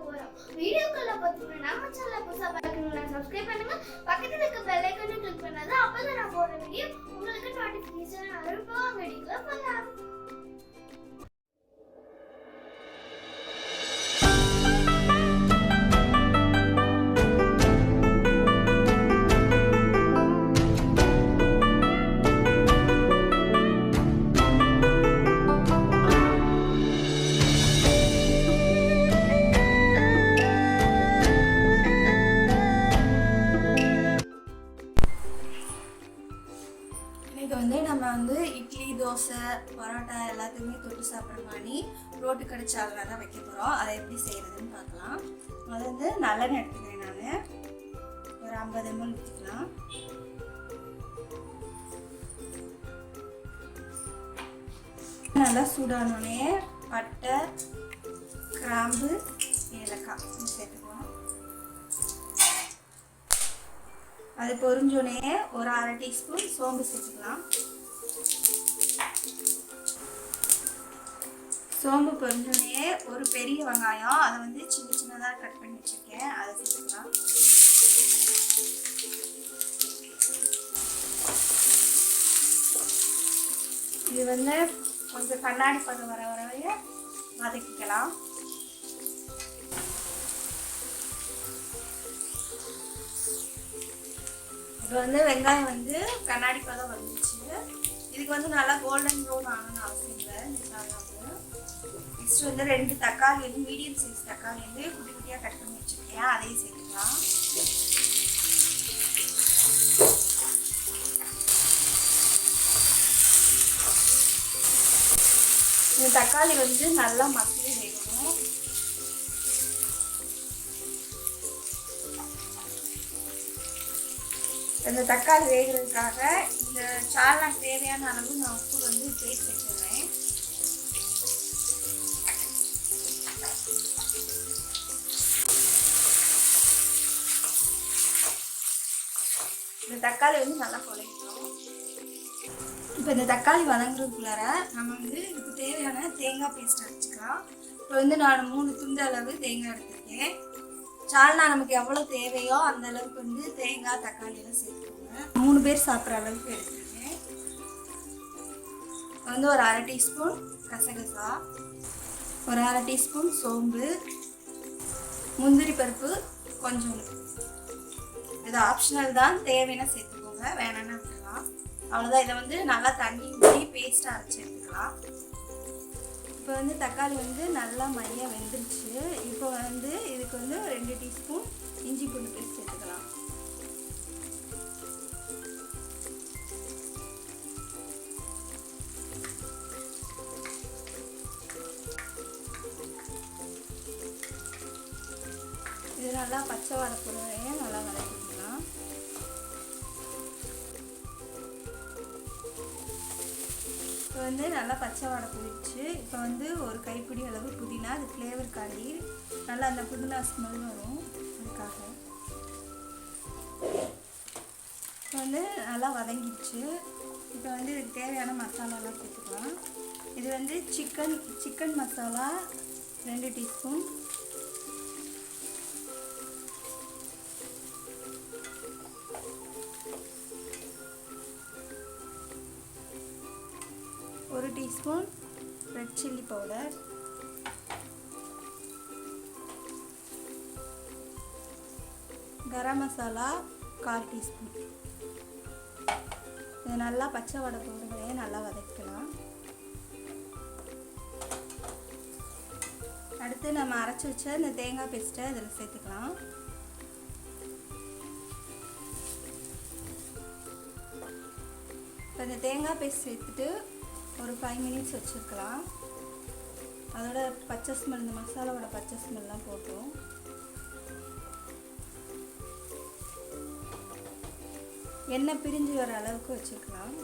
போறோம். வீடியோக்குள்ள பார்த்தீங்கன்னா நம்ம சேனலை புதுசா பார்க்கணும்னா சப்ஸ்கிரைப் பண்ணுங்க. பக்கத்துல இருக்க பெல் ஐகானை கிளிக் பண்ணாதான் அப்பதான் நான் போடுற வீடியோ உங்களுக்கு நோட்டிஃபிகேஷன் வரும். வீடியோக்குள்ள போலாம். நம்ம இட்லி தோசை பரோட்டா எல்லாத்தையுமே தொட்டு சாப்பிட்ற மாதிரி ரோட்டு கடை சால்னா தான் வைக்க போகிறோம். அதை எப்படி செய்கிறதுன்னு பார்க்கலாம். அது நல்லெண்ணெய் எடுத்துக்கிறேன். நான் ஒரு 50 ml ஊற்றிக்கலாம். நல்லா சூடானோடனே பட்டை கிராம்பு ஏலக்காய் சேர்த்துக்கலாம். அது பொரிஞ்சோடனே ஒரு 1/2 டீஸ்பூன் சோம்பு சேர்த்துக்கலாம். சோம்பு பொரிஞ்சோடனே ஒரு பெரிய வெங்காயம் அதை சின்ன சின்னதாக கட் பண்ணி வச்சுருக்கேன், அதை சேர்த்துக்கலாம். இது கொஞ்சம் கண்ணாடி பதம் வர வரைய வதக்கிக்கலாம். இப்போ வெங்காயம் கண்ணாடி பதம் வந்துச்சு. இதுக்கு நல்லா கோல்டன் ப்ரௌன் ஆகணும்னு அவசியம் இல்லை. நெக்ஸ்ட் 2 தக்காளி மீடியம் சைஸ் தக்காளி குட்டி குட்டியாக கட் பண்ணி வச்சுருக்கேன், அதையும் சேர்த்துக்கலாம். இந்த தக்காளி நல்லா மசிய வேகணும். இந்த தக்காளி வேகிறதுக்காக இந்த சால்னா தேவையான அளவு நான் உப்பு சேர்த்து வச்சுருவேன். இந்த தக்காளி நல்லா குழைக்கணும். இப்போ இந்த தக்காளி வதங்குறதுக்குள்ளார நம்ம இதுக்கு தேவையான தேங்காய் பேஸ்ட் அரைச்சிக்கலாம். இப்போ நான் 3 துண்டு அளவு தேங்காய் எடுத்துருக்கேன். சால்னா நமக்கு எவ்வளோ தேவையோ அந்த அளவுக்கு தேங்காய் தக்காளி எல்லாம் சேர்த்துக்கோங்க. 3 பேர் சாப்பிட்ற அளவுக்கு எடுத்துருக்கேன். ஒரு 1/2 டீஸ்பூன் கசகசா, ஒரு 1/2 டீஸ்பூன் சோம்பு, முந்திரி பருப்பு கொஞ்சம். இது ஆப்ஷனல் தான், தேவைன்னா சேர்த்துக்கோங்க, வேணான்னா விட்டுக்கலாம். அவ்வளோதான். இதை நல்லா தண்ணி ஊற்றி பேஸ்ட்டாக அரைச்சி எடுத்துக்கலாம். இப்போ தக்காளி நல்லா மையாக வெந்துருச்சு. இப்போ இதுக்கு 2 டீஸ்பூன் இஞ்சி பூண்டு பேஸ்ட் சேர்த்துக்கலாம். இது நல்லா பச்சை வாடை போடுறதையே நல்லா வதக்கிக்கலாம். இப்போ நல்லா பச்சை வாடை போயிடுச்சு. இப்போ ஒரு கைப்பிடி அளவு புதினா, அது ஃப்ளேவர் காண்டி நல்லா அந்த புதினா ஸ்மெல் வரும், அதுக்காக. இப்போ நல்லா வதங்கிடுச்சு. இப்போ இதுக்கு தேவையான மசாலாலாம் சேர்த்துக்கலாம். இது சிக்கன் மசாலா 2 டீஸ்பூன், ஒரு teaspoon red chilli powder, garam masala 1/4 teaspoon. இது நல்லா பச்சை வடை போடுறதையே நல்லா வதக்கலாம். அடுத்து நம்ம அரைச்சி வச்ச இந்த தேங்காய் பேஸ்ட்டை இதில் சேர்த்துக்கலாம். இப்போ இந்த தேங்காய் பேஸ்ட் சேர்த்துட்டு ஒரு 5 மினிட்ஸ் வச்சுருக்கலாம். அதோட பச்சை ஸ்மெல், இந்த மசாலாவோட பச்சை ஸ்மெல்லாம் போட்டோம். எண்ணெய் பிரிஞ்சு வர அளவுக்கு வச்சுக்கலாம்.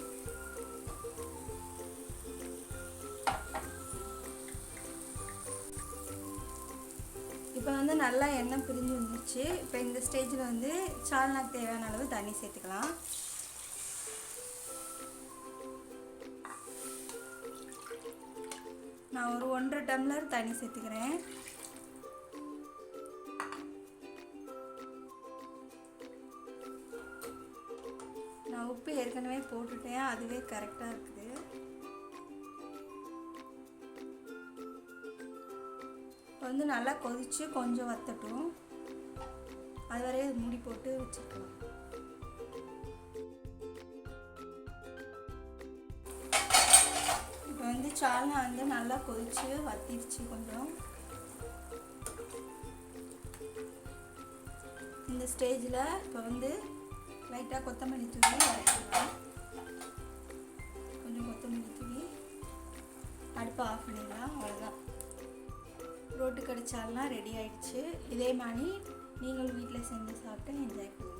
இப்போ நல்லா எண்ணெய் பிரிஞ்சு வந்துருச்சு. இப்போ இந்த ஸ்டேஜில் சால்னாக்கு தேவையான அளவு தண்ணி சேர்த்துக்கலாம். நான் ஒரு 1.5 டம்ளர் தண்ணி சேர்த்துக்கிறேன். உப்பு ஏற்கனவே போட்டுட்டேன், அதுவே கரெக்டாக இருக்குது. இப்போ வந்து நல்லா கொதித்து கொஞ்சம் வத்தட்டும், அது வரையே மூடி போட்டு வச்சுக்கலாம். இப்போ வந்து சால்னா வந்து நல்லா கொதித்து வத்திடுச்சு கொஞ்சம். இந்த ஸ்டேஜில் இப்போ வந்து லைட்டாக கொத்தமல்லி தூவி வதக்கிடலாம். கொஞ்சம் கொத்தமல்லி தூவி அடுப்பை ஆஃப் பண்ணிடலாம். அவ்வளோதான், ரோட்டு கடிச்சாலாம் ரெடி ஆயிடுச்சு. இதே மாதிரி நீங்களும் வீட்டில் செஞ்சு சாப்பிட்டு என்ஜாய் பண்ணுங்கள்.